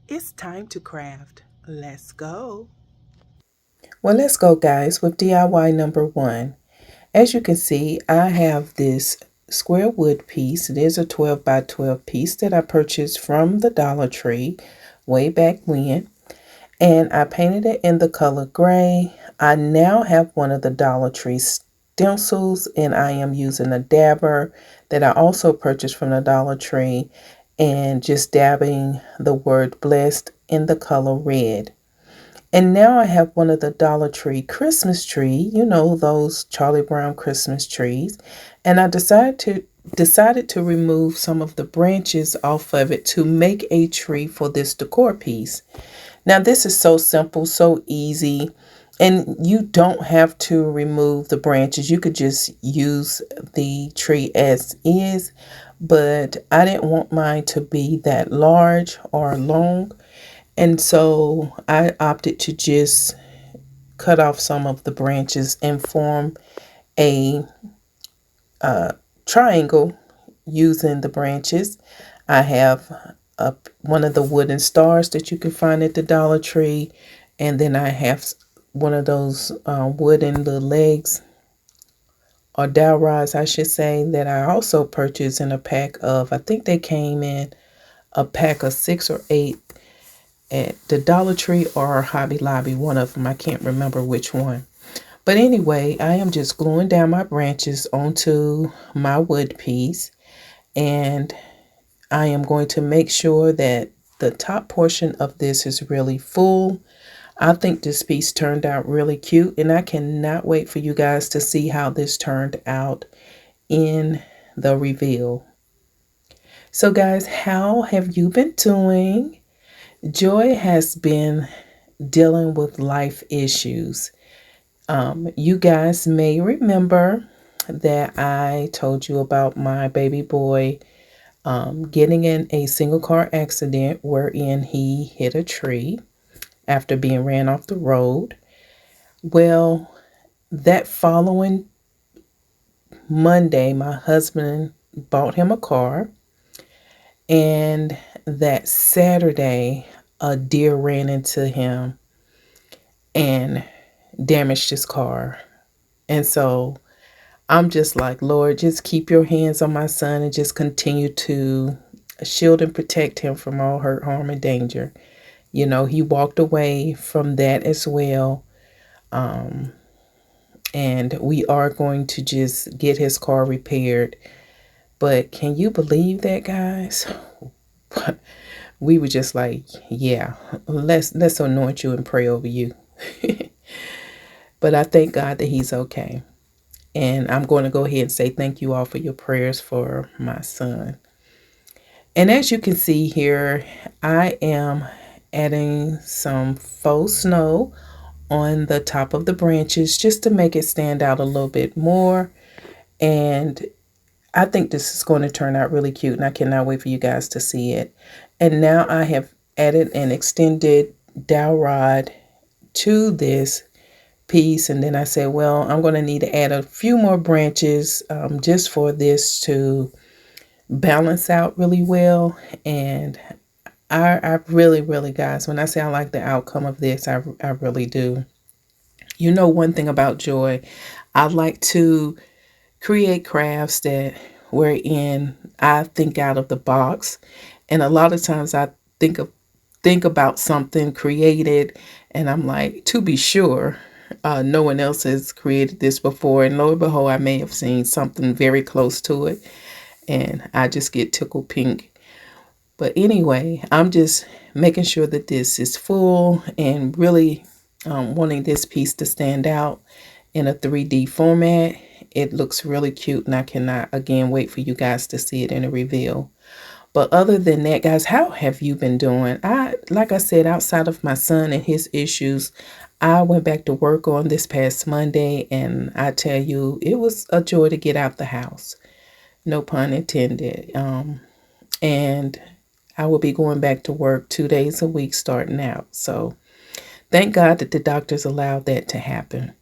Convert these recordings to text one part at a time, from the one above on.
It's time to craft. Let's go. Well, let's go, guys, with DIY number one. As you can see, I have this square wood piece. It is a 12 by 12 piece that I purchased from the Dollar Tree way back when. And I painted it in the color gray. I now have one of the Dollar Tree stencils, and I am using a dabber that I also purchased from the Dollar Tree and just dabbing the word blessed in the color red. And now I have one of the Dollar Tree Christmas tree, those Charlie Brown Christmas trees, and I decided to remove some of the branches off of it to make a tree for this decor piece. Now this is so simple, so easy, and you don't have to remove the branches. You could just use the tree as is, but I didn't want mine to be that large or long. And so I opted to just cut off some of the branches and form a triangle using the branches. I have one of the wooden stars that you can find at the Dollar Tree, and then I have one of those wooden little legs or dowel rods, I should say, that I also purchased in a pack of, I think they came in a pack of 6 or 8 at the Dollar Tree or Hobby Lobby, one of them. I can't remember which one. But anyway, I am just gluing down my branches onto my wood piece, and I am going to make sure that the top portion of this is really full. I think this piece turned out really cute, and I cannot wait for you guys to see how this turned out in the reveal. So guys, how have you been doing? Joy has been dealing with life issues. You guys may remember that I told you about my baby boy getting in a single car accident wherein he hit a tree after being ran off the road. Well, that following Monday, my husband bought him a car, and that Saturday, a deer ran into him and damaged his car. And so I'm just like, Lord, just keep your hands on my son and just continue to shield and protect him from all hurt, harm, and danger. He walked away from that as well. Um, and we are going to just get his car repaired. But can you believe that, guys? We were just like, yeah, let's anoint you and pray over you. But I thank God that he's okay. And I'm going to go ahead and say thank you all for your prayers for my son. And as you can see here, I am adding some faux snow on the top of the branches just to make it stand out a little bit more. And I think this is going to turn out really cute, and I cannot wait for you guys to see it. And now I have added an extended dowel rod to this piece, and then I said, well, I'm going to need to add a few more branches just for this to balance out really well. And I really, really, guys, when I say I like the outcome of this, I really do. One thing about Joy, I like to create crafts that wherein I think out of the box, and a lot of times I think about something created, and I'm like, to be sure, no one else has created this before, and lo and behold, I may have seen something very close to it, and I just get tickled pink. But anyway, I'm just making sure that this is full and really wanting this piece to stand out in a 3D format. It looks really cute, and I cannot, again, wait for you guys to see it in a reveal. But other than that, guys, how have you been doing? Like I said, outside of my son and his issues, I went back to work on this past Monday, and I tell you, it was a joy to get out the house. No pun intended. And I will be going back to work 2 days a week starting out. So thank God that the doctors allowed that to happen.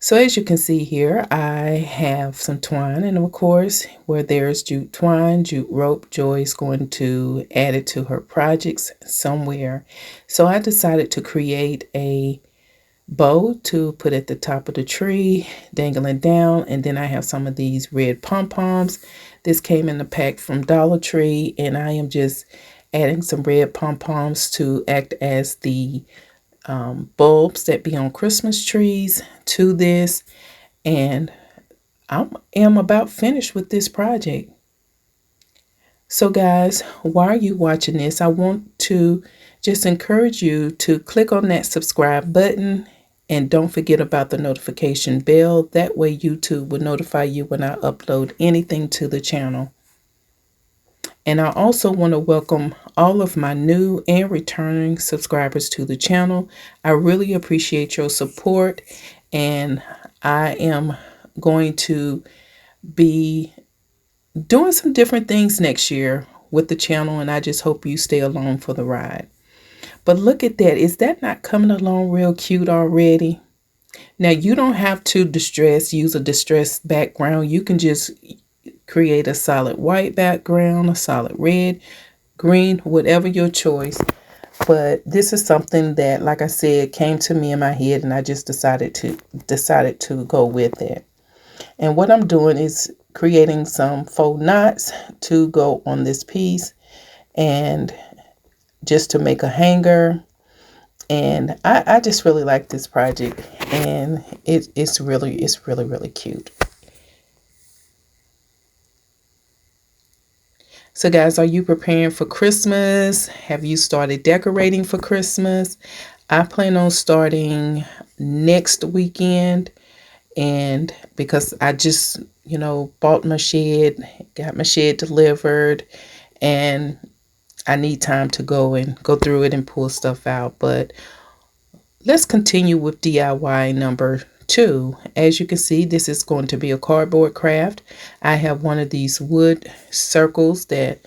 So as you can see here, I have some twine, and of course, where there's jute twine, jute rope, Joy is going to add it to her projects somewhere. So I decided to create a bow to put at the top of the tree, dangling down, and then I have some of these red pom-poms. This came in a pack from Dollar Tree, and I am just adding some red pom-poms to act as the bulbs that be on Christmas trees to this, and I am about finished with this project. So guys, while are you watching this, I want to just encourage you to click on that subscribe button, and don't forget about the notification bell. That way YouTube will notify you when I upload anything to the channel. And I also want to welcome all of my new and returning subscribers to the channel. I really appreciate your support, and I am going to be doing some different things next year with the channel, and I just hope you stay along for the ride. But look at that. Is that not coming along real cute already? Now, you don't have to use a distressed background. You can just create a solid white background, a solid red, green, whatever your choice. But this is something that, like I said, came to me in my head, and I just decided to go with it. And what I'm doing is creating some faux knots to go on this piece, and just to make a hanger. And I just really like this project, and it's really cute. So guys, are you preparing for Christmas? Have you started decorating for Christmas? I plan on starting next weekend, and because I just, bought my shed, got my shed delivered, and I need time to go through it and pull stuff out. But let's continue with DIY number 2. As you can see, this is going to be a cardboard craft. I have one of these wood circles that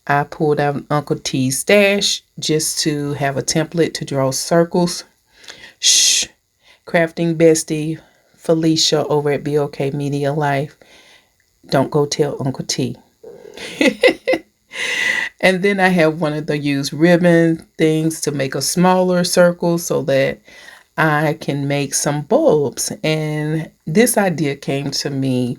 I pulled out of Uncle T's stash just to have a template to draw circles. Shh, crafting bestie Felicia over at BOK Media Life. Don't go tell Uncle T. And then I have one of the used ribbon things to make a smaller circle so that I can make some bulbs. And this idea came to me.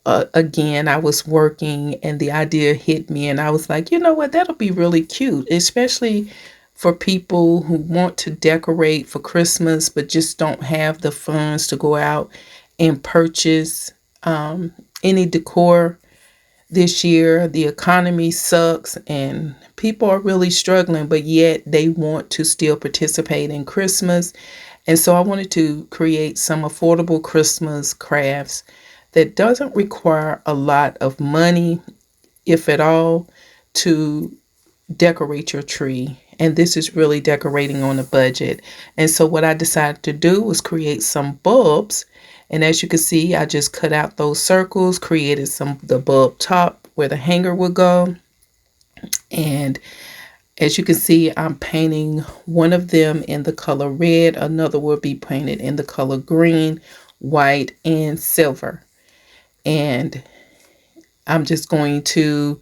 Again, I was working and the idea hit me, and I was like, you know what, that'll be really cute, especially for people who want to decorate for Christmas but just don't have the funds to go out and purchase any decor. This year, the economy sucks and people are really struggling, but yet they want to still participate in Christmas. And so I wanted to create some affordable Christmas crafts that doesn't require a lot of money, if at all, to decorate your tree. And this is really decorating on a budget. And so what I decided to do was create some bulbs. And as you can see, I just cut out those circles, created the bulb top where the hanger would go. And as you can see, I'm painting one of them in the color red. Another will be painted in the color green, white, and silver. And I'm just going to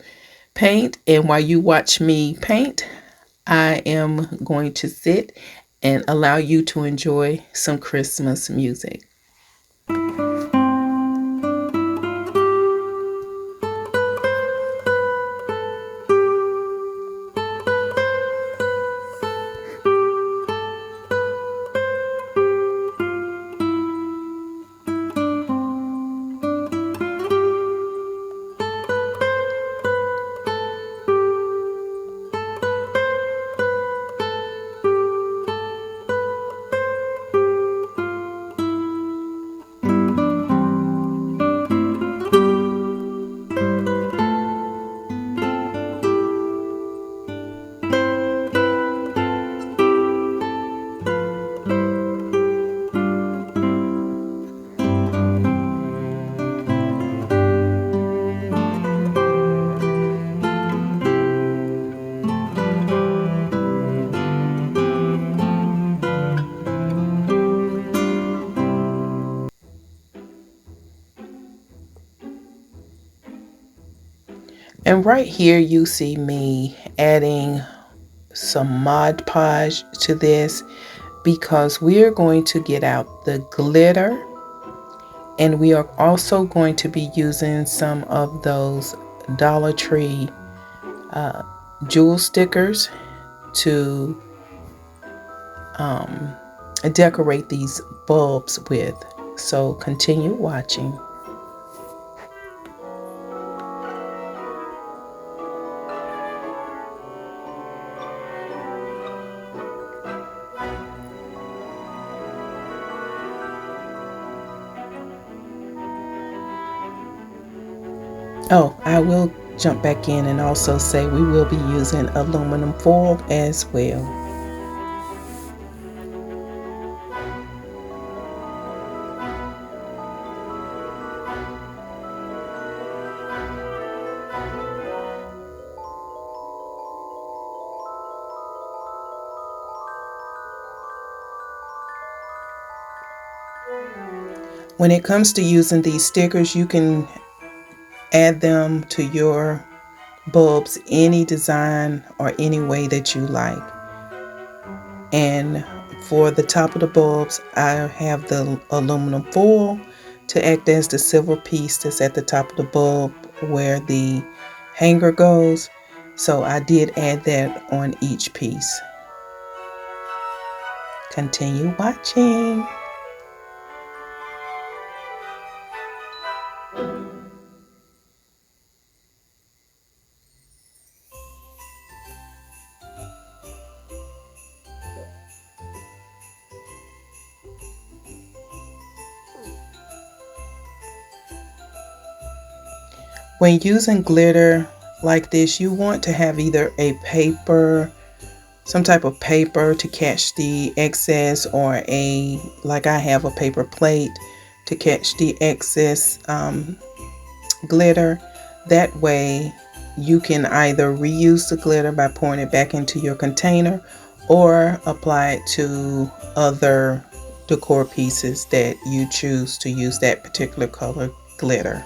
paint. And while you watch me paint, I am going to sit and allow you to enjoy some Christmas music. And right here you see me adding some Mod Podge to this because we are going to get out the glitter, and we are also going to be using some of those Dollar Tree jewel stickers to decorate these bulbs with. So continue watching. Oh, I will jump back in and also say we will be using aluminum foil as well. When it comes to using these stickers, you can add them to your bulbs any design or any way that you like. And for the top of the bulbs, I have the aluminum foil to act as the silver piece that's at the top of the bulb where the hanger goes. So I did add that on each piece. Continue watching. When using glitter like this, you want to have either a paper, some type of paper to catch the excess, or like I have a paper plate to catch the excess glitter. That way you can either reuse the glitter by pouring it back into your container or apply it to other decor pieces that you choose to use that particular color glitter.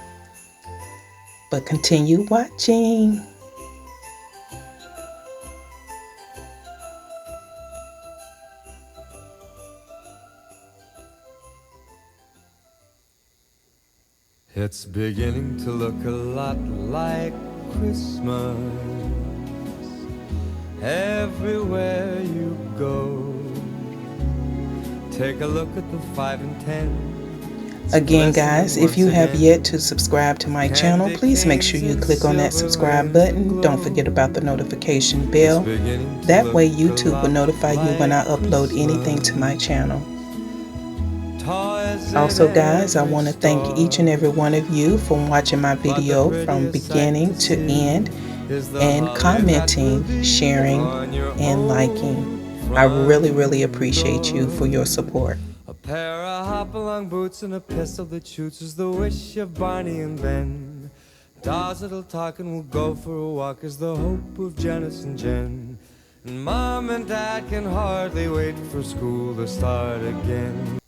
But continue watching. It's beginning to look a lot like Christmas everywhere you go. Take a look at the 5 and 10. Again, guys, if you have yet to subscribe to my channel, please make sure you click on that subscribe button. Don't forget about the notification bell. That way YouTube will notify you when I upload anything to my channel. Also, guys, I want to thank each and every one of you for watching my video from beginning to end and commenting, sharing, and liking. I really appreciate you for your support. A pair of hop-along boots and a pistol that shoots is the wish of Barney and Ben. Dolls that'll talk and will go for a walk is the hope of Janice and Jen. And Mom and Dad can hardly wait for school to start again.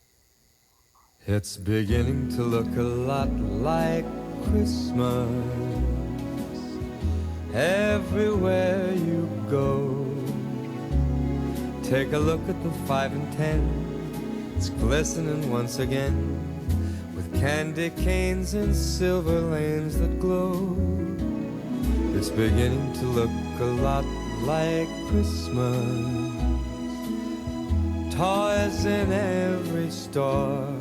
It's beginning to look a lot like Christmas everywhere you go. Take a look at the 5 and 10. It's glistening once again with candy canes and silver lanes that glow. It's beginning to look a lot like Christmas. Toys in every store,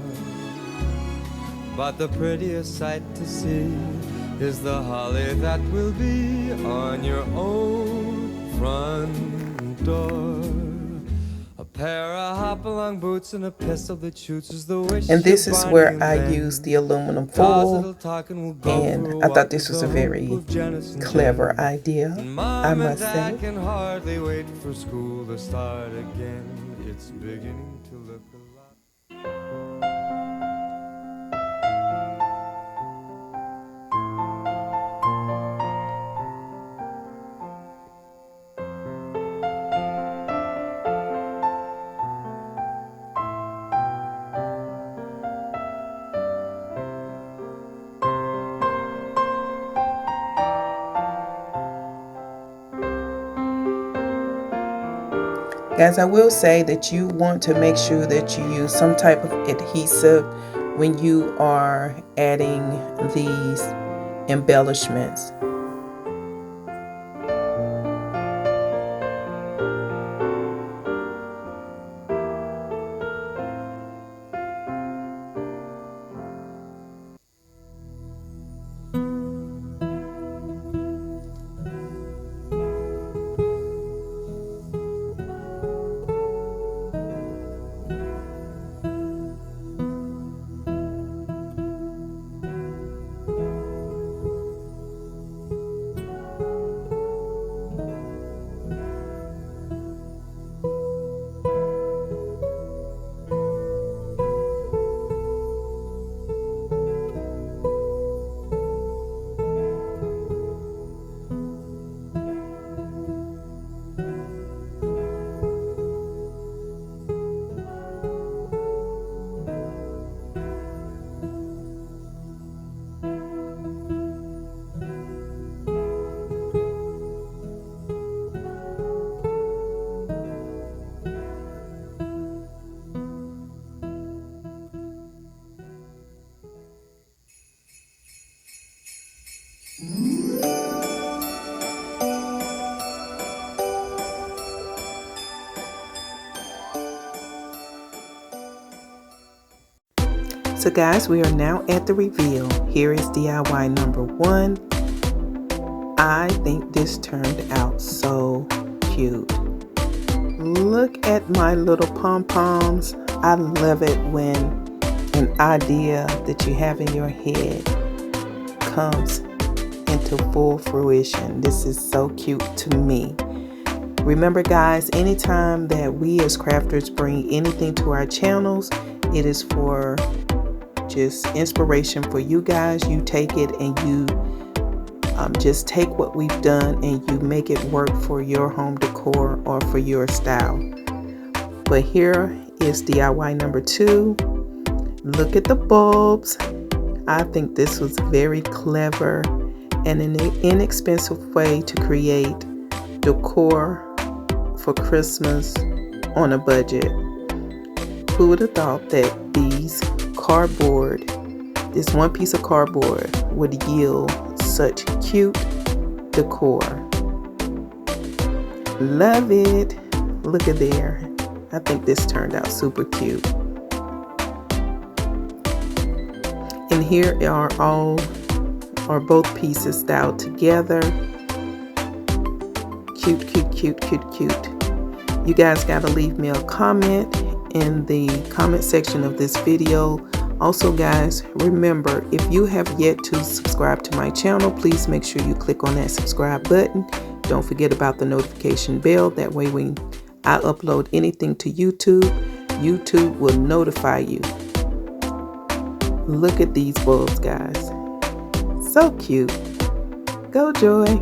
but the prettiest sight to see is the holly that will be on your own front door. A pair of hop-along boots and a pistol that shoots is the wish. And this is where I use the aluminum foil, and I thought this was a very clever idea, I must say. I can hardly wait for school to start again. It's beginning to look a lot. Guys, I will say that you want to make sure that you use some type of adhesive when you are adding these embellishments. So guys, we are now at the reveal. Here is DIY number 1. I think this turned out so cute. Look at my little pom-poms. I love it when an idea that you have in your head comes into full fruition. This is so cute to me. Remember guys, anytime that we as crafters bring anything to our channels, it is for just inspiration for you guys. You take it and you just take what we've done and you make it work for your home decor or for your style. But here is DIY number 2. Look at the bulbs. I think this was very clever and an inexpensive way to create decor for Christmas on a budget. Who would have thought that this one piece of cardboard would yield such cute decor? Love it. Look at there. I think this turned out super cute. And here are both pieces styled together. Cute, cute, cute, cute, cute. You guys gotta leave me a comment in the comment section of this video. Also guys, remember, if you have yet to subscribe to my channel, please make sure you click on that subscribe button. Don't forget about the notification bell. That way when I upload anything to YouTube, YouTube will notify you. Look at these bulbs guys. So cute. Go Joy.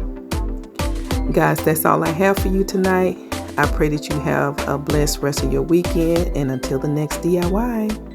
Guys, that's all I have for you tonight. I pray that you have a blessed rest of your weekend, and until the next DIY.